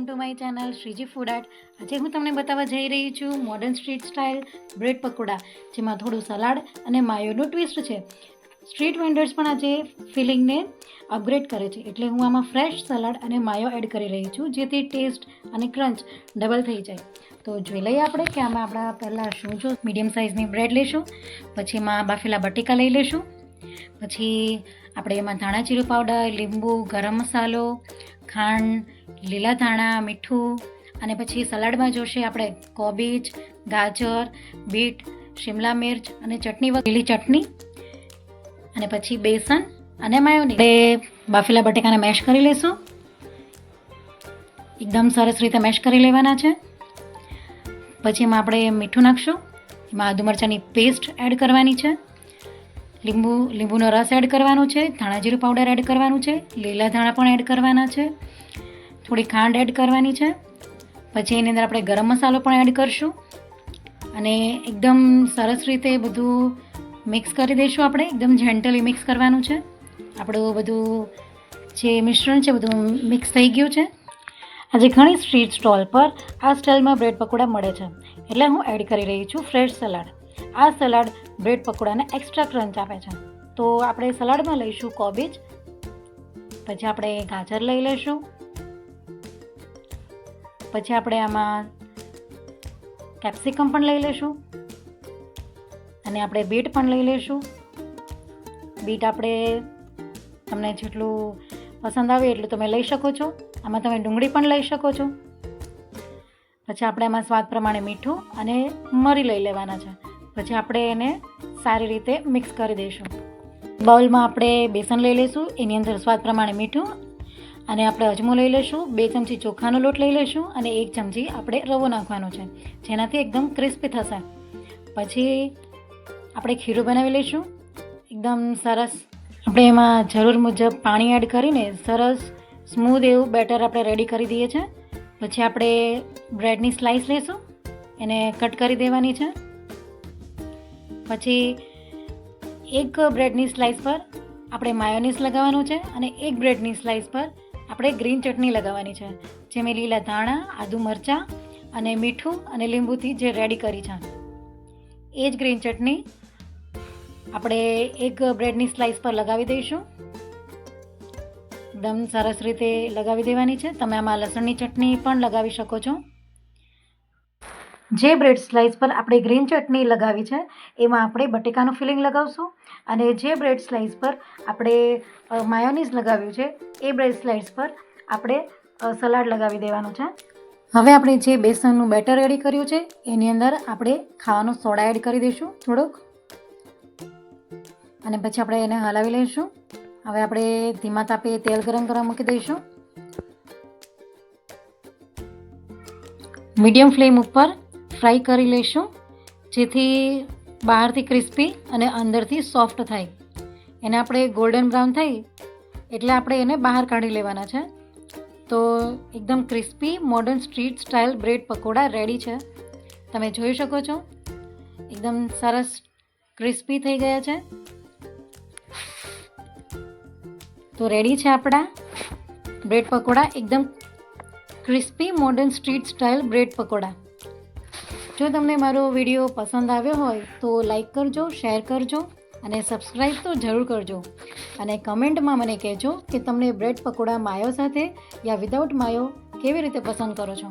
Two my channel Shreeji Food Art. આજે હું તમને બતાવવા જઈ રહી છું modern street style bread pakoda, જેમાં થોડું સલાડ અને માયોનું ટ્વિસ્ટ છે. સ્ટ્રીટ વેન્ડર્સ પણ આજે ફિલિંગને અપગ્રેડ કરે છે, એટલે હું આમાં ફ્રેશ સલાડ અને માયો એડ કરી રહી છું, જેથી ટેસ્ટ અને ક્રંચ ડબલ થઈ જાય. તો જોઈ લઈએ આપણે કે આમાં આપણા પહેલાં શું જો મીડિયમ સાઇઝની બ્રેડ લઈશું, પછી એમાં બાફેલા બટેકા લઈ લઈશું, પછી આપણે એમાં ધાણા જીરું પાવડર, લીંબુ, ગરમ મસાલો, ખાંડ, લીલા ધાણા, મીઠું, અને પછી સલાડમાં જોશે આપણે કોબીજ, ગાજર, બીટ, શિમલા મિર્ચ અને ચટણી, લીલી ચટણી, અને પછી બેસન અને માયોનીઝ. આપણે બાફેલા બટેકાને મેશ કરી લઈશું. એકદમ સરસ રીતે મેશ કરી લેવાના છે. પછી એમાં આપણે મીઠું નાખશું, એમાં આદુ મરચાંની પેસ્ટ એડ કરવાની છે, લીંબુનો રસ એડ કરવાનો છે, ધાણા જીરું પાવડર એડ કરવાનું છે, લીલા ધાણા પણ એડ કરવાના છે, થોડી ખાંડ એડ કરવાની છે. પછી એની અંદર આપણે ગરમ મસાલો પણ એડ કરીશું અને એકદમ સરસ રીતે બધું મિક્સ કરી દઈશું. આપણે એકદમ જેન્ટલી મિક્સ કરવાનું છે. આપણું બધું જે મિશ્રણ છે બધું મિક્સ થઈ ગયું છે. આજે ઘણી સ્ટ્રીટ સ્ટોલ પર આ સ્ટાઇલમાં બ્રેડ પકોડા મળે છે, એટલે હું એડ કરી રહી છું ફ્રેશ સલાડ. આ સલાડ બ્રેડ પકોડાને એક્સ્ટ્રા ક્રંચ આપે છે. તો આપણે સલાડમાં લઈશું કોબીજ, પછી આપણે ગાજર લઈ લઈશું, પછી આપણે આમાં કેપ્સિકમ પણ લઈ લઈશું, અને આપણે બીટ પણ લઈ લઈશું. બીટ આપણે તમને જેટલું પસંદ આવે એટલું તમે લઈ શકો છો. આમાં તમે ડુંગળી પણ લઈ શકો છો. પછી આપણે એમાં સ્વાદ પ્રમાણે મીઠું અને મરી લઈ લેવાના છે. પછી આપણે એને સારી રીતે મિક્સ કરી દઈશું. બાઉલમાં આપણે બેસન લઈ લઈશું, એની અંદર સ્વાદ પ્રમાણે મીઠું, અને આપણે અજમો લઈ લઈશું, 2 ચમચી ચોખાનો લોટ લઈ લઈશું, અને 1 ચમચી આપણે રવો નાખવાનો છે, જેનાથી એકદમ ક્રિસ્પી થશે. પછી આપણે ખીરું બનાવી લઈશું એકદમ સરસ. આપણે એમાં જરૂર મુજબ પાણી એડ કરીને સરસ સ્મૂધ એવું બેટર આપણે રેડી કરી દઈએ છીએ. પછી આપણે બ્રેડની સ્લાઇસ લઈશું, એને કટ કરી દેવાની છે. પછી એક બ્રેડની સ્લાઇસ પર આપણે માયોનીઝ લગાવવાનું છે, અને એક બ્રેડની સ્લાઇસ પર આપણે ગ્રીન ચટણી લગાવવાની છે, જે મેં લીલા ધાણા, આદુ મરચાં અને મીઠું અને લીંબુથી જે રેડી કરી છે. એ જ ગ્રીન ચટણી આપણે એક બ્રેડની સ્લાઇસ પર લગાવી દઈશું. એકદમ સરસ રીતે લગાવી દેવાની છે. તમે આમાં લસણની ચટણી પણ લગાવી શકો છો. જે બ્રેડ સ્લાઇસ પર આપણે ગ્રીન ચટણી લગાવી છે એમાં આપણે બટેકાનું ફિલિંગ લગાવશું, અને જે બ્રેડ સ્લાઇસ પર આપણે માયોનીઝ લગાવ્યું છે એ બ્રેડ સ્લાઇસ પર આપણે સલાડ લગાવી દેવાનું છે. હવે આપણે જે બેસનનું બેટર રેડી કર્યું છે એની અંદર આપણે ખાવાનો સોડા એડ કરી દઈશું થોડોક, અને પછી આપણે એને હલાવી લઈશું. હવે આપણે ધીમા તાપે તેલ ગરમ કરવા મૂકી દઈશું. મીડિયમ ફ્લેમ ઉપર ફ્રાય કરી લઈશું, જેથી બહારથી ક્રિસ્પી અને અંદરથી સોફ્ટ થાય. એને આપણે ગોલ્ડન બ્રાઉન થાય એટલે આપણે એને બહાર કાઢી લેવાના છે. તો એકદમ crispy modern street style bread pakoda ready છે. તમે જોઈ શકો છો એકદમ સરસ ક્રિસ્પી થઈ ગયા છે. તો રેડી છે આપણા બ્રેડ પકોડા, એકદમ crispy modern street style bread pakoda. જો તમને મારો વિડીયો પસંદ આવ્યો હોય તો લાઈક કરજો, શેર કરજો અને સબસ્ક્રાઈબ તો જરૂર કરજો. અને કમેન્ટમાં મને કહેજો કે તમને બ્રેડ પકોડા માયો સાથે યા વિધાઉટ માયો કેવી રીતે પસંદ કરો છો.